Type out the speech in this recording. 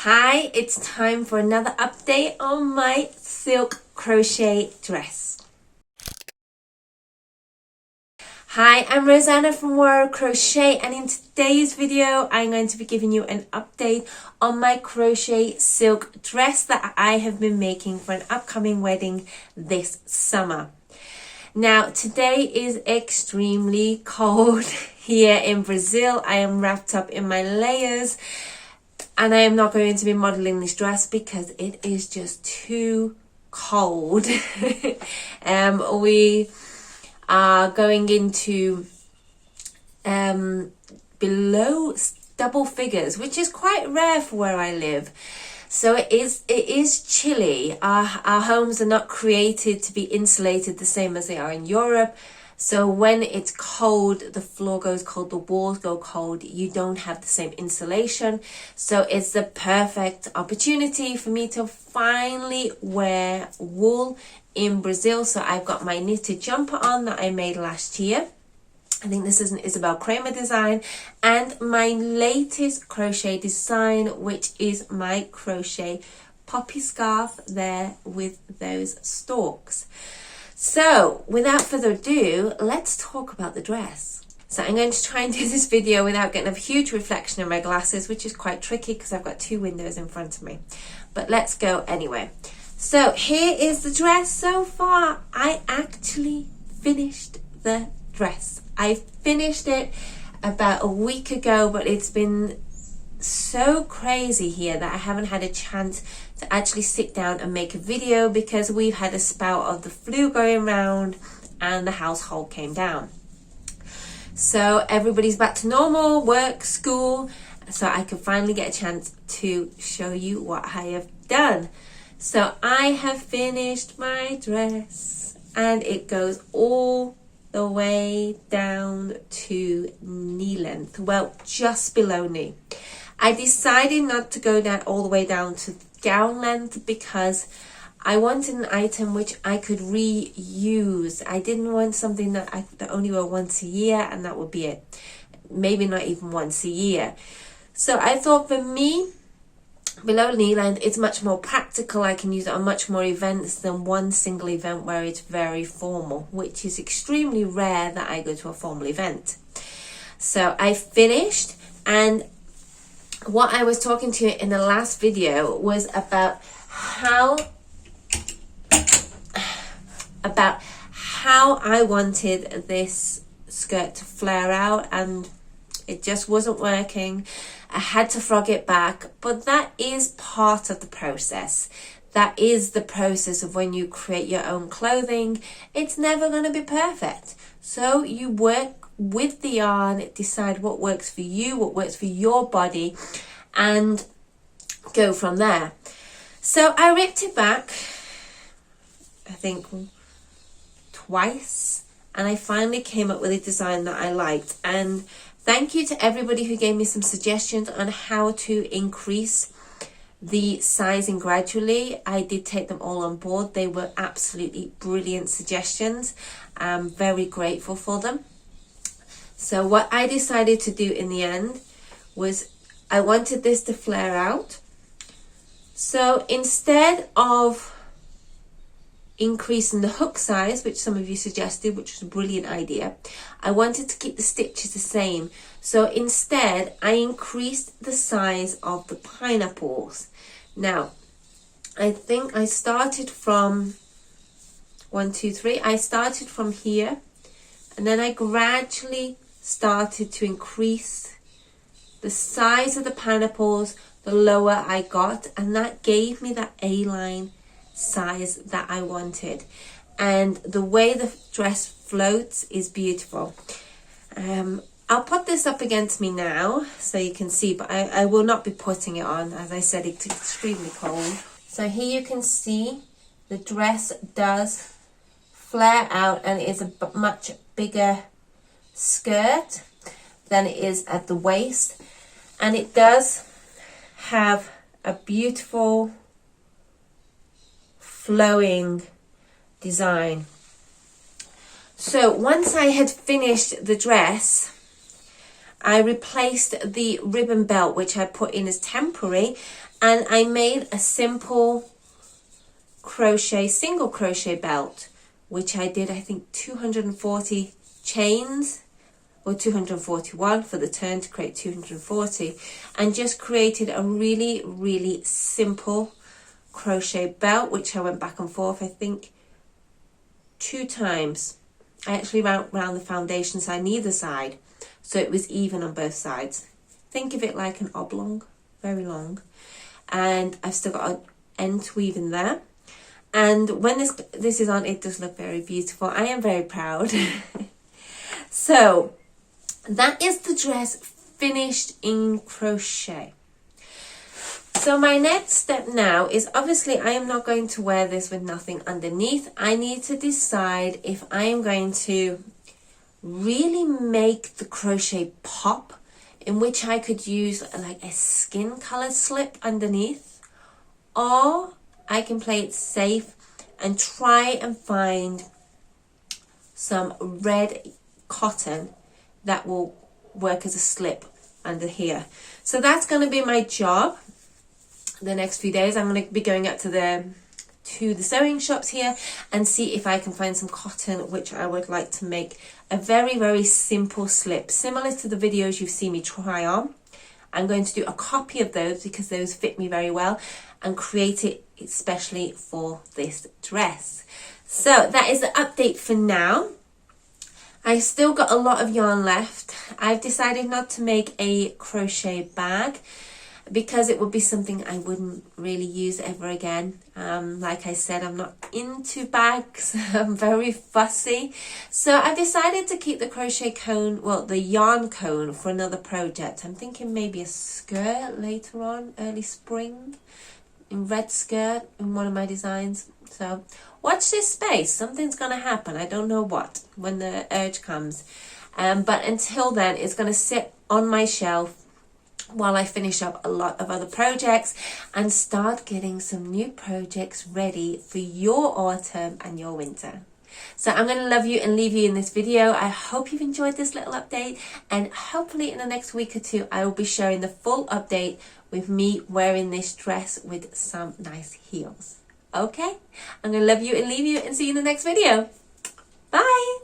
Hi, it's time for another update on my silk crochet dress. Hi, I'm Roseanna from Moara Crochet, and in today's video I'm going to be giving you an update on my crochet silk dress that I have been making for an upcoming wedding this summer. Now, today is extremely cold here in Brazil. I am wrapped up in my layers. And I am not going to be modeling this dress because it is just too cold. We are going into below double figures, which is quite rare for where I live. So it is chilly. Our homes are not created to be insulated the same as they are in Europe. So when it's cold, the floor goes cold, the walls go cold, you don't have the same insulation. So it's the perfect opportunity for me to finally wear wool in Brazil. So I've got my knitted jumper on that I made last year. I think this is an Isabel Kramer design, and my latest crochet design, which is my crochet poppy scarf there with those stalks. So without further ado, let's talk about the dress. So I'm going to try and do this video without getting a huge reflection in my glasses, which is quite tricky because I've got two windows in front of me. But let's go anyway. So here is the dress so far. I actually finished the dress. I finished it about a week ago, but it's been so crazy here that I haven't had a chance to actually sit down and make a video because we've had a spout of the flu going around and the household came down. So everybody's back to normal, work, school, so I could finally get a chance to show you what I have done. So I have finished my dress and it goes all the way down to knee length, well, just below knee. I decided not to go down all the way down to gown length because I wanted an item which I could reuse. I didn't want something that I only wear once a year and that would be it. Maybe not even once a year. So I thought for me, below knee length, it's much more practical. I can use it on much more events than one single event where it's very formal, which is extremely rare that I go to a formal event. So I finished, and what I was talking to you in the last video was about how I wanted this skirt to flare out, and it just wasn't working. I had to frog it back, but that is part of the process. That is the process of when you create your own clothing. It's never going to be perfect. So you work with the yarn, decide what works for you, what works for your body, and go from there. So I ripped it back, I think twice, and I finally came up with a design that I liked. And thank you to everybody who gave me some suggestions on how to increase the sizing gradually. I did take them all on board. They were absolutely brilliant suggestions. I'm very grateful for them. So what I decided to do in the end was I wanted this to flare out. So instead of increasing the hook size, which some of you suggested, which was a brilliant idea, I wanted to keep the stitches the same. So instead, I increased the size of the pineapples. Now, I think I started from 1, 2, 3. I started from here, and then I gradually started to increase the size of the pineapples the lower I got, and that gave me that A-line size that I wanted. And the way the dress floats is beautiful. I'll put this up against me now so you can see, but I will not be putting it on. As I said, it's extremely cold. So here you can see the dress does flare out, and it is a much bigger skirt than it is at the waist, and it does have a beautiful flowing design. So once I had finished the dress, I replaced the ribbon belt, which I put in as temporary, and I made a simple crochet, single crochet belt, which I did, I think, 240 chains, or 241 for the turn to create 240, and just created a really, really simple crochet belt, which I went back and forth, I think, 2 times. I actually went round the foundation side, neither side, so it was even on both sides. Think of it like an oblong, very long. And I've still got an end to weave in there. And when this is on, it does look very beautiful. I am very proud. So that is the dress finished in crochet. So my next step now is, obviously I am not going to wear this with nothing underneath. I need to decide if I am going to really make the crochet pop, in which I could use like a skin color slip underneath, or I can play it safe and try and find some red cotton that will work as a slip under here. So that's going to be my job the next few days. I'm going to be going up to the sewing shops here and see if I can find some cotton, which I would like to make a very, very simple slip, similar to the videos you've seen me try on. I'm going to do a copy of those because those fit me very well, and create it especially for this dress. So that is the update for now. I still got a lot of yarn left. I've decided not to make a crochet bag because it would be something I wouldn't really use ever again. Like I said, I'm not into bags. I'm very fussy. So I've decided to keep the crochet cone, well, the yarn cone, for another project. I'm thinking maybe a skirt later on, early spring, in red skirt in one of my designs. So watch this space. Something's going to happen. I don't know what, when the urge comes. But until then, it's going to sit on my shelf while I finish up a lot of other projects and start getting some new projects ready for your autumn and your winter. So I'm going to love you and leave you in this video. I hope you've enjoyed this little update, and hopefully in the next week or two I will be sharing the full update with me wearing this dress with some nice heels. Okay, I'm going to love you and leave you and see you in the next video. Bye.